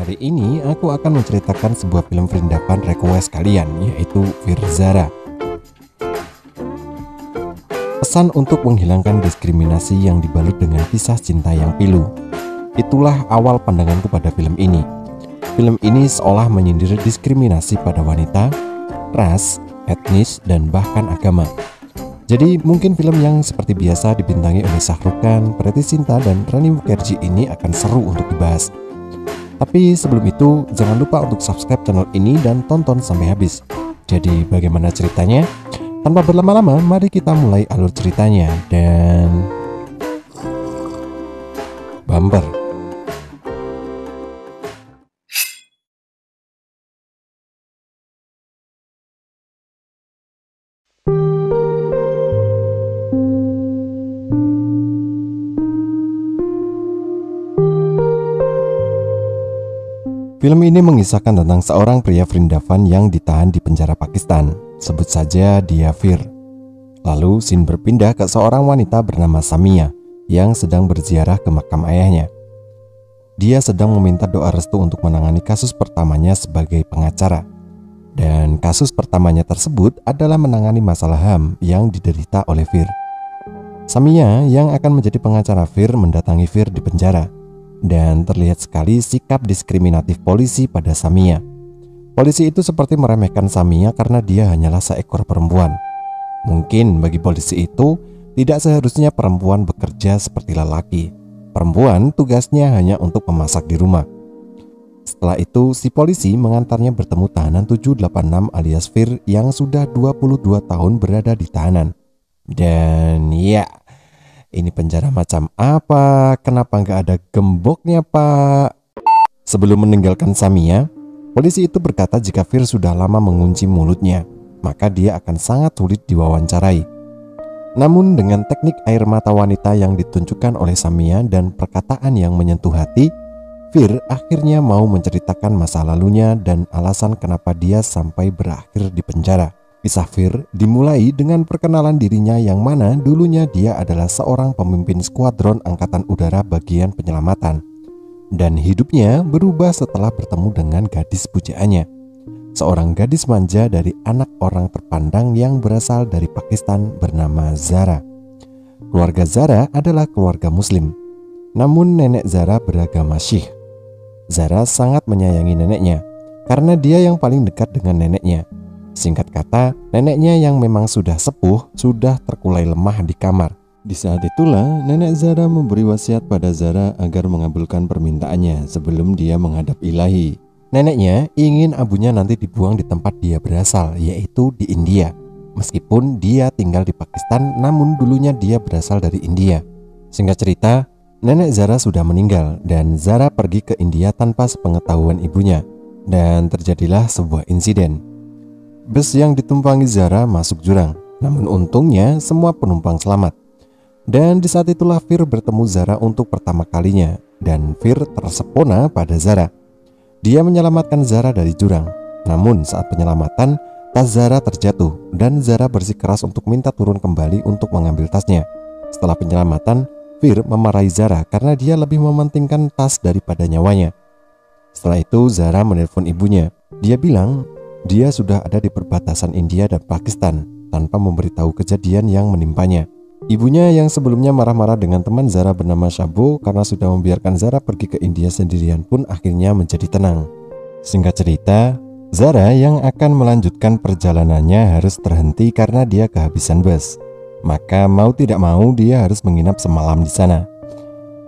Hari ini aku akan menceritakan sebuah film perindapan request kalian, yaitu Fear Zara. Pesan untuk menghilangkan diskriminasi yang dibalut dengan kisah cinta yang pilu. Itulah awal pandanganku pada film ini. Film ini seolah menyindir diskriminasi pada wanita, ras, etnis, dan bahkan agama. Jadi mungkin film yang seperti biasa dibintangi oleh Shah Rukh Khan, Preity Zinta, dan Rani Mukherjee ini akan seru untuk dibahas. Tapi sebelum itu, jangan lupa untuk subscribe channel ini dan tonton sampai habis. Jadi bagaimana ceritanya? Tanpa berlama-lama, mari kita mulai alur ceritanya. Dan bumper. Film ini mengisahkan tentang seorang pria Vrindavan yang ditahan di penjara Pakistan. Sebut saja dia Fear. Lalu scene berpindah ke seorang wanita bernama Samia yang sedang berziarah ke makam ayahnya. Dia sedang meminta doa restu untuk menangani kasus pertamanya sebagai pengacara. Dan kasus pertamanya tersebut adalah menangani masalah HAM yang diderita oleh Fear. Samia yang akan menjadi pengacara Fear mendatangi Fear di penjara. Dan terlihat sekali sikap diskriminatif polisi pada Samia. Polisi itu seperti meremehkan Samia karena dia hanyalah seekor perempuan. Mungkin bagi polisi itu tidak seharusnya perempuan bekerja seperti lelaki. Perempuan tugasnya hanya untuk memasak di rumah. Setelah itu si polisi mengantarnya bertemu tahanan 786 alias Fear yang sudah 22 tahun berada di tahanan. Dan ya, ini penjara macam apa? Kenapa nggak ada gemboknya, Pak? Sebelum meninggalkan Samia, polisi itu berkata jika Fear sudah lama mengunci mulutnya, maka dia akan sangat sulit diwawancarai. Namun dengan teknik air mata wanita yang ditunjukkan oleh Samia dan perkataan yang menyentuh hati, Fear akhirnya mau menceritakan masa lalunya dan alasan kenapa dia sampai berakhir di penjara. Kisah Fear dimulai dengan perkenalan dirinya yang mana dulunya dia adalah seorang pemimpin skuadron angkatan udara bagian penyelamatan. Dan hidupnya berubah setelah bertemu dengan gadis pujaannya. Seorang gadis manja dari anak orang terpandang yang berasal dari Pakistan bernama Zara. Keluarga Zara adalah keluarga muslim. Namun nenek Zara beragama Sikh. Zara sangat menyayangi neneknya karena dia yang paling dekat dengan neneknya. Singkat kata, neneknya yang memang sudah sepuh sudah terkulai lemah di kamar. Di saat itulah nenek Zara memberi wasiat pada Zara agar mengabulkan permintaannya sebelum dia menghadap Ilahi. Neneknya ingin abunya nanti dibuang di tempat dia berasal, yaitu di India. Meskipun dia tinggal di Pakistan, namun dulunya dia berasal dari India. Singkat cerita, nenek Zara sudah meninggal dan Zara pergi ke India tanpa sepengetahuan ibunya. Dan terjadilah sebuah insiden. Bus yang ditumpangi Zara masuk jurang, namun untungnya semua penumpang selamat. Dan di saat itulah Fear bertemu Zara untuk pertama kalinya, dan Fear tersepona pada Zara. Dia menyelamatkan Zara dari jurang, namun saat penyelamatan, tas Zara terjatuh dan Zara bersikeras untuk minta turun kembali untuk mengambil tasnya. Setelah penyelamatan, Fear memarahi Zara karena dia lebih mementingkan tas daripada nyawanya. Setelah itu Zara menelpon ibunya. Dia bilang dia sudah ada di perbatasan India dan Pakistan tanpa memberitahu kejadian yang menimpanya. Ibunya yang sebelumnya marah-marah dengan teman Zara bernama Shabo karena sudah membiarkan Zara pergi ke India sendirian pun akhirnya menjadi tenang. Singkat cerita, Zara yang akan melanjutkan perjalanannya harus terhenti karena dia kehabisan bus. Maka mau tidak mau dia harus menginap semalam di sana.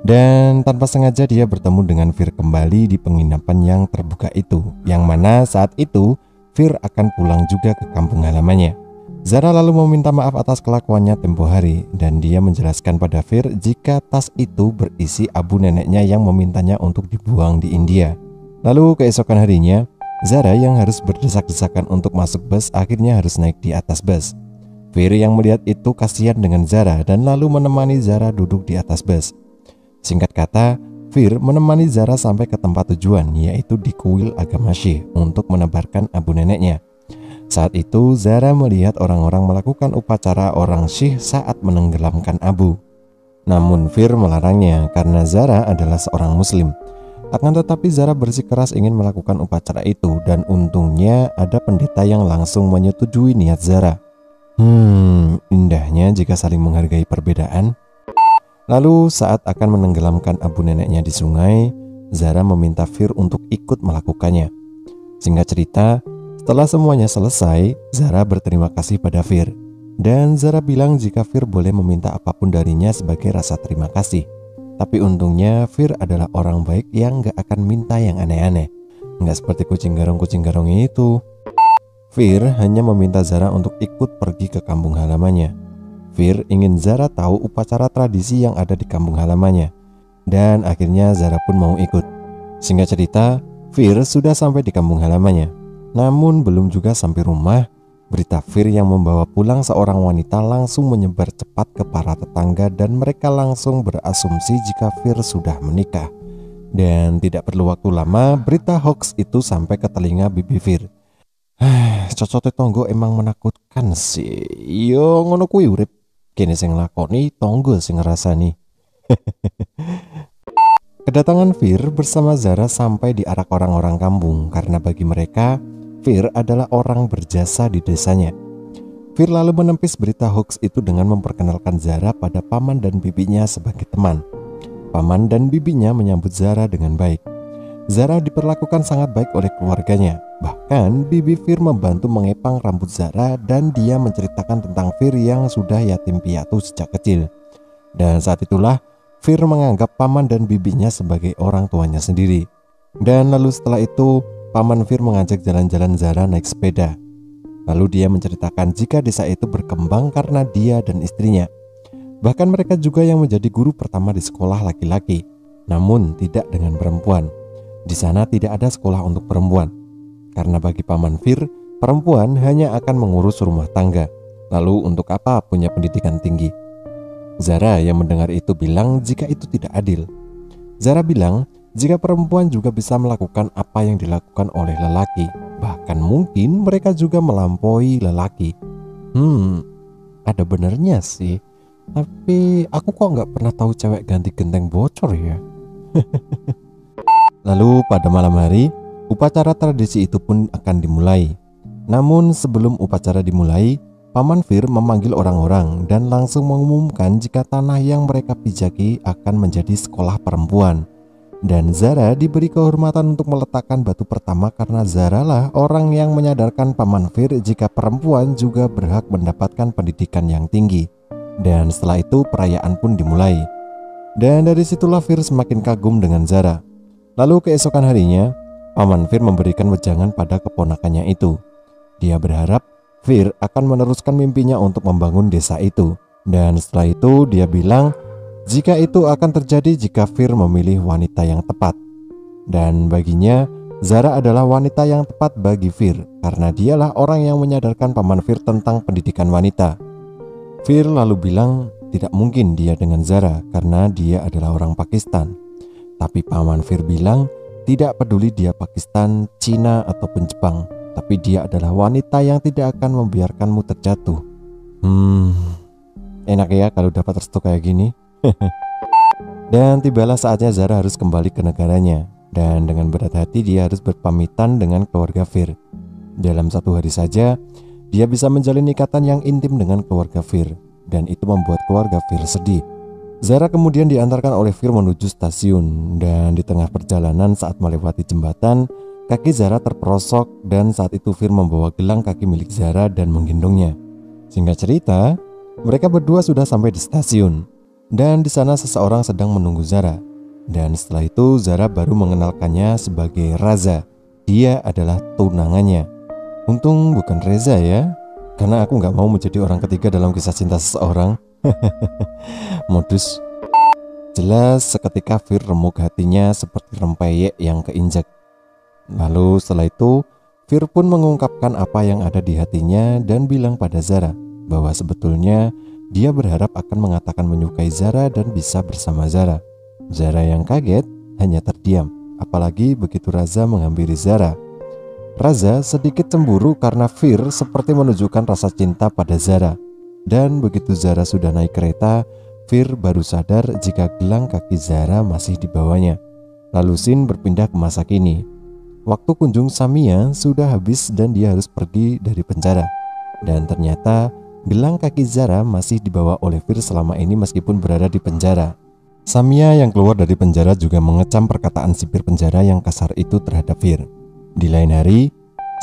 Dan tanpa sengaja dia bertemu dengan Fear kembali di penginapan yang terbuka itu, yang mana saat itu Fear akan pulang juga ke kampung halamannya. Zara lalu meminta maaf atas kelakuannya tempo hari dan dia menjelaskan pada Fear jika tas itu berisi abu neneknya yang memintanya untuk dibuang di India. Lalu keesokan harinya, Zara yang harus berdesak-desakan untuk masuk bus akhirnya harus naik di atas bus. Fear yang melihat itu kasihan dengan Zara dan lalu menemani Zara duduk di atas bus. Singkat kata, Fear menemani Zara sampai ke tempat tujuan, yaitu di kuil agama Sikh untuk menebarkan abu neneknya. Saat itu Zara melihat orang-orang melakukan upacara orang Sikh saat menenggelamkan abu. Namun Fear melarangnya karena Zara adalah seorang muslim. Akan tetapi Zara bersikeras ingin melakukan upacara itu dan untungnya ada pendeta yang langsung menyetujui niat Zara. Indahnya jika saling menghargai perbedaan. Lalu saat akan menenggelamkan abu neneknya di sungai, Zara meminta Fir untuk ikut melakukannya. Singkat cerita, setelah semuanya selesai, Zara berterima kasih pada Fir. Dan Zara bilang jika Fir boleh meminta apapun darinya sebagai rasa terima kasih. Tapi untungnya Fir adalah orang baik yang gak akan minta yang aneh-aneh. Gak seperti kucing garong itu. Fir hanya meminta Zara untuk ikut pergi ke kampung halamannya. Fir ingin Zara tahu upacara tradisi yang ada di kampung halamannya. Dan akhirnya Zara pun mau ikut. Singkat cerita, Fir sudah sampai di kampung halamannya. Namun belum juga sampai rumah, berita Fir yang membawa pulang seorang wanita langsung menyebar cepat ke para tetangga dan mereka langsung berasumsi jika Fir sudah menikah. Dan tidak perlu waktu lama, berita hoax itu sampai ke telinga bibi Fir. Cocote tonggo emang menakutkan sih. Yo ngono kuwi urip. Kene sing lakoni tonggo sing ngrasani. Kedatangan Fir bersama Zara sampai di arak orang-orang kampung karena bagi mereka Fir adalah orang berjasa di desanya. Fir lalu menepis berita hoax itu dengan memperkenalkan Zara pada paman dan bibinya sebagai teman. Paman dan bibinya menyambut Zara dengan baik. Zara diperlakukan sangat baik oleh keluarganya. Bahkan bibi Fir membantu mengepang rambut Zara dan dia menceritakan tentang Fir yang sudah yatim piatu sejak kecil. Dan saat itulah Fir menganggap paman dan bibinya sebagai orang tuanya sendiri. Dan lalu setelah itu paman Fir mengajak jalan-jalan Zara naik sepeda. Lalu dia menceritakan jika desa itu berkembang karena dia dan istrinya. Bahkan mereka juga yang menjadi guru pertama di sekolah laki-laki, namun tidak dengan perempuan. Di sana tidak ada sekolah untuk perempuan. Karena bagi paman Fir, perempuan hanya akan mengurus rumah tangga. Lalu untuk apa punya pendidikan tinggi? Zara yang mendengar itu bilang jika itu tidak adil. Zara bilang jika perempuan juga bisa melakukan apa yang dilakukan oleh lelaki, bahkan mungkin mereka juga melampaui lelaki. Ada benernya sih. Tapi aku kok nggak pernah tahu cewek ganti genteng bocor ya. Lalu pada malam hari, upacara tradisi itu pun akan dimulai. Namun sebelum upacara dimulai, paman Fir memanggil orang-orang dan langsung mengumumkan jika tanah yang mereka pijaki akan menjadi sekolah perempuan. Dan Zara diberi kehormatan untuk meletakkan batu pertama karena Zara lah orang yang menyadarkan paman Fir jika perempuan juga berhak mendapatkan pendidikan yang tinggi. Dan setelah itu perayaan pun dimulai. Dan dari situlah Fir semakin kagum dengan Zara. Lalu keesokan harinya, paman Fir memberikan wejangan pada keponakannya itu. Dia berharap Fir akan meneruskan mimpinya untuk membangun desa itu. Dan setelah itu dia bilang jika itu akan terjadi jika Fir memilih wanita yang tepat. Dan baginya Zara adalah wanita yang tepat bagi Fir karena dialah orang yang menyadarkan paman Fir tentang pendidikan wanita. Fir lalu bilang tidak mungkin dia dengan Zara karena dia adalah orang Pakistan. Tapi paman Fir bilang tidak peduli dia Pakistan, Cina ataupun Jepang, tapi dia adalah wanita yang tidak akan membiarkanmu terjatuh. Enak ya kalau dapat restu kayak gini. Dan tibalah saatnya Zara harus kembali ke negaranya. Dan dengan berat hati dia harus berpamitan dengan keluarga Fir. Dalam satu hari saja dia bisa menjalin ikatan yang intim dengan keluarga Fir. Dan itu membuat keluarga Fir sedih. Zara kemudian diantarkan oleh Fir menuju stasiun. Dan di tengah perjalanan saat melewati jembatan, kaki Zara terperosok dan saat itu Fir membawa gelang kaki milik Zara dan menggendongnya. Singkat cerita, mereka berdua sudah sampai di stasiun. Dan di sana seseorang sedang menunggu Zara. Dan setelah itu Zara baru mengenalkannya sebagai Raza. Dia adalah tunangannya. Untung bukan Reza ya, karena aku gak mau menjadi orang ketiga dalam kisah cinta seseorang. Modus. Jelas seketika Fir remuk hatinya seperti rempeyek yang keinjak. Lalu setelah itu Fir pun mengungkapkan apa yang ada di hatinya dan bilang pada Zara bahwa sebetulnya dia berharap akan mengatakan menyukai Zara dan bisa bersama Zara. Zara yang kaget hanya terdiam, apalagi begitu Raza menghampiri Zara. Raza sedikit cemburu karena Fir seperti menunjukkan rasa cinta pada Zara. Dan begitu Zara sudah naik kereta, Fir baru sadar jika gelang kaki Zara masih di bawahnya. Lalu scene berpindah ke masa kini. Waktu kunjung Samia sudah habis dan dia harus pergi dari penjara. Dan ternyata gelang kaki Zara masih dibawa oleh Fir selama ini meskipun berada di penjara. Samia yang keluar dari penjara juga mengecam perkataan sipir penjara yang kasar itu terhadap Fir. Di lain hari,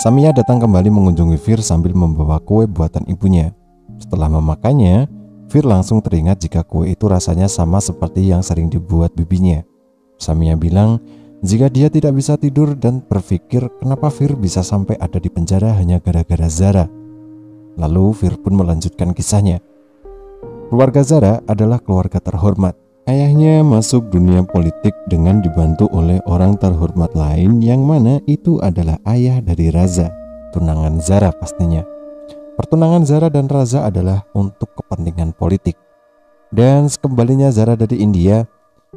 Samia datang kembali mengunjungi Fir sambil membawa kue buatan ibunya. Setelah memakannya, Fir langsung teringat jika kue itu rasanya sama seperti yang sering dibuat bibinya. Samia bilang jika dia tidak bisa tidur dan berpikir kenapa Fir bisa sampai ada di penjara hanya gara-gara Zara. Lalu Fir pun melanjutkan kisahnya. Keluarga Zara adalah keluarga terhormat. Ayahnya masuk dunia politik dengan dibantu oleh orang terhormat lain yang mana itu adalah ayah dari Raza, tunangan Zara pastinya. Pertunangan Zara dan Raza adalah untuk kepentingan politik. Dan sekembalinya Zara dari India,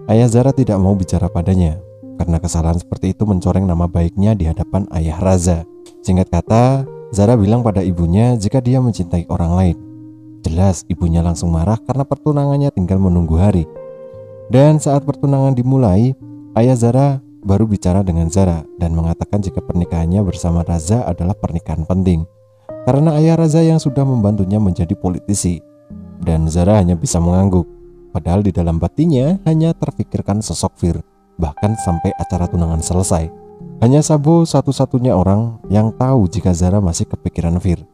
ayah Zara tidak mau bicara padanya karena kesalahan seperti itu mencoreng nama baiknya di hadapan ayah Raza. Singkat kata, Zara bilang pada ibunya jika dia mencintai orang lain. Jelas ibunya langsung marah karena pertunangannya tinggal menunggu hari. Dan saat pertunangan dimulai, ayah Zara baru bicara dengan Zara dan mengatakan jika pernikahannya bersama Raza adalah pernikahan penting karena ayah Raza yang sudah membantunya menjadi politisi. Dan Zara hanya bisa mengangguk, padahal di dalam batinnya hanya terfikirkan sosok Fir. Bahkan sampai acara tunangan selesai, hanya Sabo satu-satunya orang yang tahu jika Zara masih kepikiran Fir.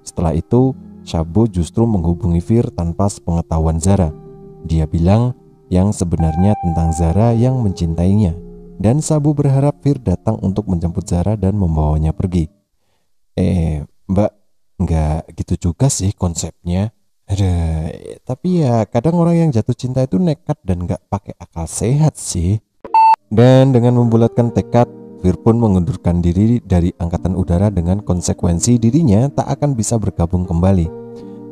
Setelah itu, Sabo justru menghubungi Fir tanpa sepengetahuan Zara. Dia bilang yang sebenarnya tentang Zara yang mencintainya, dan Sabo berharap Fir datang untuk menjemput Zara dan membawanya pergi. Mbak, nggak gitu juga sih konsepnya. Tapi ya kadang orang yang jatuh cinta itu nekat dan nggak pakai akal sehat sih. Dan dengan membulatkan tekad, Fir pun mengundurkan diri dari Angkatan Udara dengan konsekuensi dirinya tak akan bisa bergabung kembali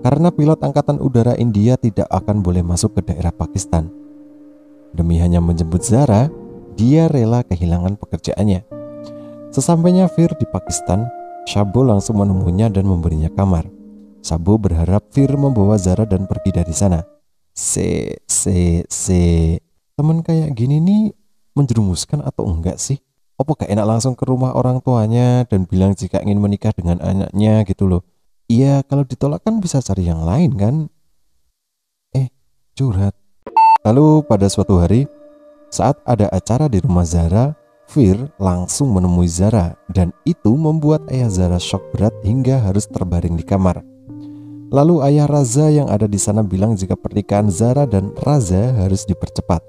karena pilot Angkatan Udara India tidak akan boleh masuk ke daerah Pakistan. Demi hanya menjemput Zara, dia rela kehilangan pekerjaannya. Sesampainya Fir di Pakistan, Sabo langsung menemuinya dan memberinya kamar. Sabo berharap Fir membawa Zara dan pergi dari sana. Temen kayak gini nih menjerumuskan atau enggak sih? Apa gak enak langsung ke rumah orang tuanya dan bilang jika ingin menikah dengan anaknya gitu loh. Iya, kalau ditolak kan bisa cari yang lain kan? Curhat. Lalu pada suatu hari, saat ada acara di rumah Zara, Fir langsung menemui Zara dan itu membuat ayah Zara shock berat hingga harus terbaring di kamar. Lalu ayah Raza yang ada di sana bilang jika pernikahan Zara dan Raza harus dipercepat.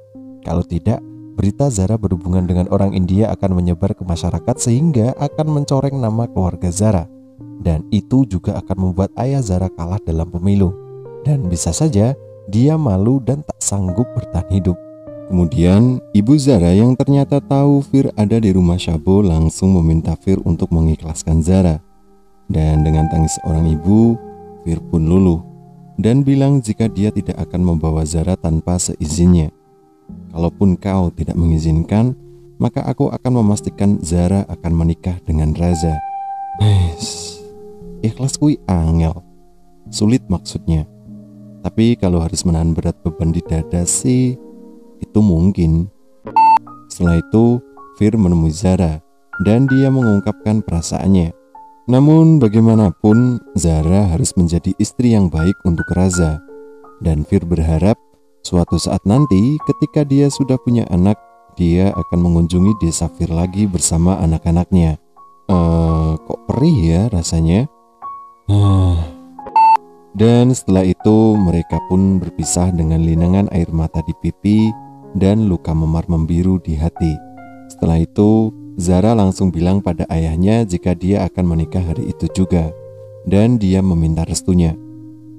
Kalau tidak, berita Zara berhubungan dengan orang India akan menyebar ke masyarakat sehingga akan mencoreng nama keluarga Zara. Dan itu juga akan membuat ayah Zara kalah dalam pemilu. Dan bisa saja dia malu dan tak sanggup bertahan hidup. Kemudian ibu Zara yang ternyata tahu Fir ada di rumah Sabo langsung meminta Fir untuk mengikhlaskan Zara. Dan dengan tangis seorang ibu, Fir pun luluh dan bilang jika dia tidak akan membawa Zara tanpa seizinnya. Kalaupun kau tidak mengizinkan, maka aku akan memastikan Zara akan menikah dengan Raza. Ikhlas kui angel. Sulit maksudnya. Tapi kalau harus menahan berat beban di dada sih, itu mungkin. Setelah itu, Fir menemui Zara dan dia mengungkapkan perasaannya. Namun bagaimanapun, Zara harus menjadi istri yang baik untuk Raza. Dan Fir berharap suatu saat nanti ketika dia sudah punya anak, dia akan mengunjungi desa Fir lagi bersama anak-anaknya. Kok perih ya rasanya? Dan setelah itu mereka pun berpisah dengan linangan air mata di pipi dan luka memar membiru di hati. Setelah itu Zara langsung bilang pada ayahnya jika dia akan menikah hari itu juga, dan dia meminta restunya.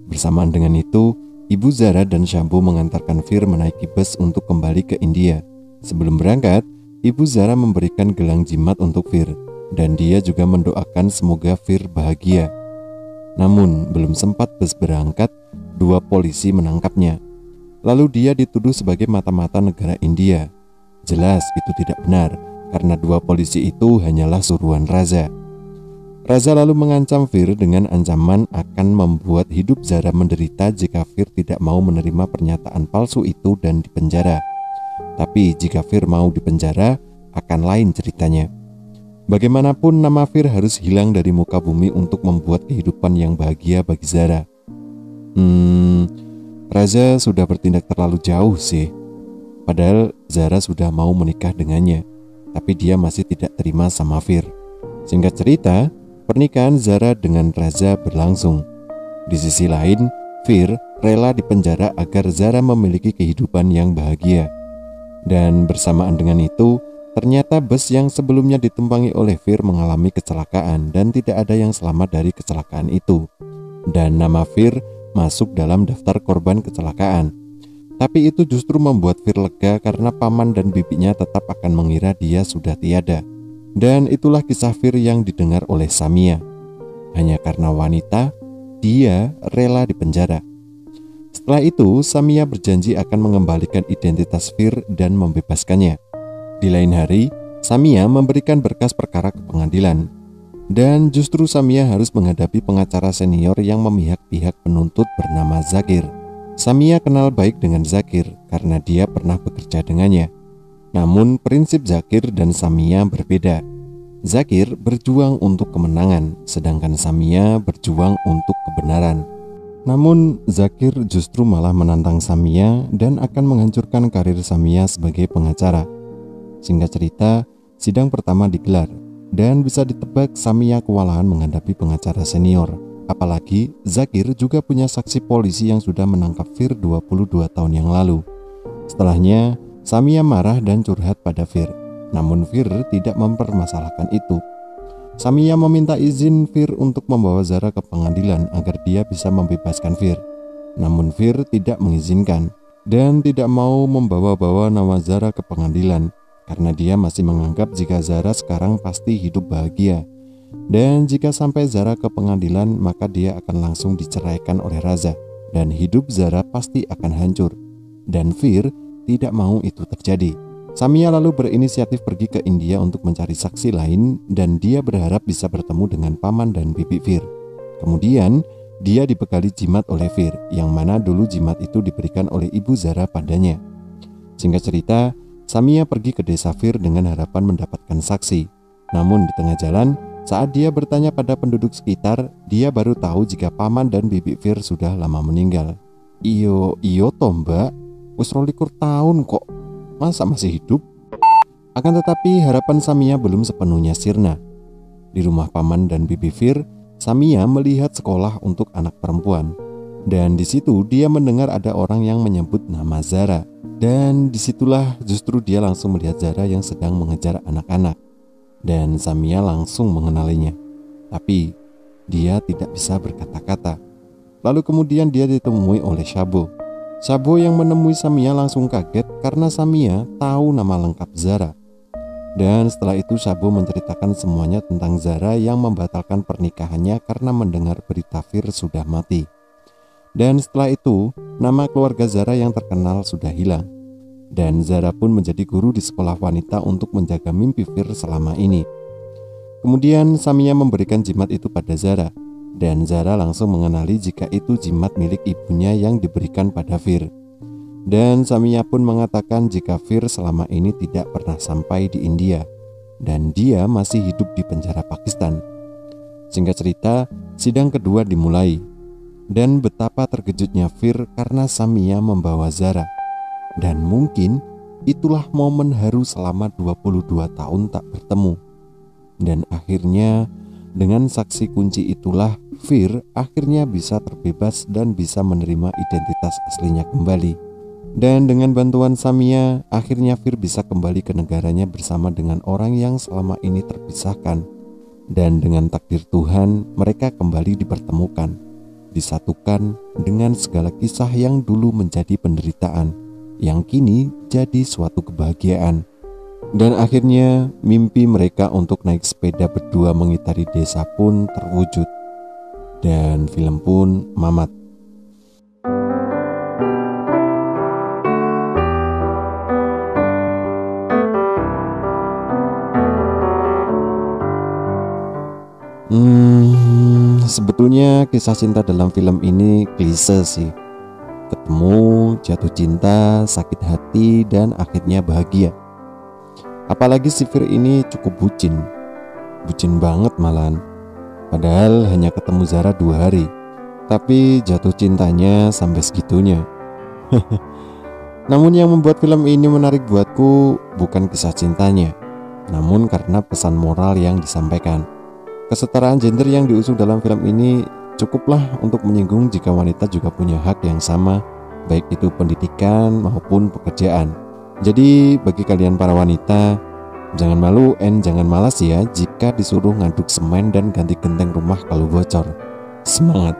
Bersamaan dengan itu, ibu Zara dan Sabo mengantarkan Fir menaiki bus untuk kembali ke India. Sebelum berangkat, ibu Zara memberikan gelang jimat untuk Fir, dan dia juga mendoakan semoga Fir bahagia. Namun, belum sempat bus berangkat, 2 polisi menangkapnya. Lalu dia dituduh sebagai mata-mata negara India. Jelas itu tidak benar, karena 2 polisi itu hanyalah suruhan Raza. Raza lalu mengancam Fir dengan ancaman akan membuat hidup Zara menderita jika Fir tidak mau menerima pernyataan palsu itu dan dipenjara. Tapi jika Fir mau dipenjara, akan lain ceritanya. Bagaimanapun nama Fir harus hilang dari muka bumi untuk membuat kehidupan yang bahagia bagi Zara. Reza sudah bertindak terlalu jauh sih. Padahal Zara sudah mau menikah dengannya, tapi dia masih tidak terima sama Fir. Singkat cerita, pernikahan Zara dengan Reza berlangsung. Di sisi lain, Fir rela dipenjara agar Zara memiliki kehidupan yang bahagia. Dan bersamaan dengan itu, ternyata bus yang sebelumnya ditumpangi oleh Fir mengalami kecelakaan dan tidak ada yang selamat dari kecelakaan itu. Dan nama Fir masuk dalam daftar korban kecelakaan. Tapi itu justru membuat Fir lega karena paman dan bibinya tetap akan mengira dia sudah tiada. Dan itulah kisah Fir yang didengar oleh Samia. Hanya karena wanita, dia rela dipenjara. Setelah itu, Samia berjanji akan mengembalikan identitas Fir dan membebaskannya. Di lain hari, Samia memberikan berkas perkara ke pengadilan. Dan justru Samia harus menghadapi pengacara senior yang memihak pihak penuntut bernama Zakir. Samia kenal baik dengan Zakir karena dia pernah bekerja dengannya. Namun prinsip Zakir dan Samia berbeda. Zakir berjuang untuk kemenangan, sedangkan Samia berjuang untuk kebenaran. Namun Zakir justru malah menantang Samia dan akan menghancurkan karir Samia sebagai pengacara. Singkat cerita, sidang pertama digelar dan bisa ditebak Samia kewalahan menghadapi pengacara senior. Apalagi Zakir juga punya saksi polisi yang sudah menangkap Fir 22 tahun yang lalu. Setelahnya, Samia marah dan curhat pada Fir. Namun Fir tidak mempermasalahkan itu. Samia meminta izin Fir untuk membawa Zara ke pengadilan agar dia bisa membebaskan Fir. Namun Fir tidak mengizinkan dan tidak mau membawa-bawa nama Zara ke pengadilan karena dia masih menganggap jika Zara sekarang pasti hidup bahagia. Dan jika sampai Zara ke pengadilan, maka dia akan langsung diceraikan oleh Raza dan hidup Zara pasti akan hancur. Dan Fir tidak mau itu terjadi. Samia lalu berinisiatif pergi ke India untuk mencari saksi lain dan dia berharap bisa bertemu dengan paman dan bibi Fir. Kemudian dia dibekali jimat oleh Fir, yang mana dulu jimat itu diberikan oleh ibu Zara padanya. Singkat cerita, Samia pergi ke desa Fir dengan harapan mendapatkan saksi. Namun di tengah jalan, saat dia bertanya pada penduduk sekitar, dia baru tahu jika paman dan bibi Fir sudah lama meninggal. Iyo toh mbak, wis 22 tahun kok, masa masih hidup? Akan tetapi harapan Samia belum sepenuhnya sirna. Di rumah paman dan bibi Fir, Samia melihat sekolah untuk anak perempuan. Dan di situ dia mendengar ada orang yang menyebut nama Zara. Dan disitulah justru dia langsung melihat Zara yang sedang mengejar anak-anak. Dan Samia langsung mengenalinya. Tapi dia tidak bisa berkata-kata. Lalu kemudian dia ditemui oleh Shabo. Shabo yang menemui Samia langsung kaget karena Samia tahu nama lengkap Zara. Dan setelah itu Shabo menceritakan semuanya tentang Zara yang membatalkan pernikahannya karena mendengar berita Fir sudah mati. Dan setelah itu, nama keluarga Zara yang terkenal sudah hilang. Dan Zara pun menjadi guru di sekolah wanita untuk menjaga mimpi Fir selama ini. Kemudian Samia memberikan jimat itu pada Zara. Dan Zara langsung mengenali jika itu jimat milik ibunya yang diberikan pada Fir. Dan Samia pun mengatakan jika Fir selama ini tidak pernah sampai di India. Dan dia masih hidup di penjara Pakistan. Singkat cerita, sidang kedua dimulai. Dan betapa terkejutnya Fir karena Samia membawa Zara. Dan mungkin itulah momen haru selama 22 tahun tak bertemu. Dan akhirnya dengan saksi kunci itulah Fir akhirnya bisa terbebas dan bisa menerima identitas aslinya kembali. Dan dengan bantuan Samia, akhirnya Fir bisa kembali ke negaranya bersama dengan orang yang selama ini terpisahkan. Dan dengan takdir Tuhan, mereka kembali dipertemukan, disatukan dengan segala kisah yang dulu menjadi penderitaan, yang kini jadi suatu kebahagiaan. Dan akhirnya mimpi mereka untuk naik sepeda berdua mengitari desa pun terwujud. Dan film pun mamat. Sebetulnya kisah cinta dalam film ini klise sih. ketemu, jatuh cinta, sakit hati, dan akhirnya bahagia. Apalagi si Fir ini cukup bucin banget malahan. Padahal hanya ketemu Zara 2 hari, tapi jatuh cintanya sampai segitunya. Namun yang membuat film ini menarik buatku bukan kisah cintanya, namun karena pesan moral yang disampaikan. Kesetaraan gender yang diusung dalam film ini cukuplah untuk menyinggung jika wanita juga punya hak yang sama, baik itu pendidikan maupun pekerjaan. Jadi bagi kalian para wanita, jangan malu and jangan malas ya jika disuruh ngaduk semen dan ganti genteng rumah kalau bocor. Semangat!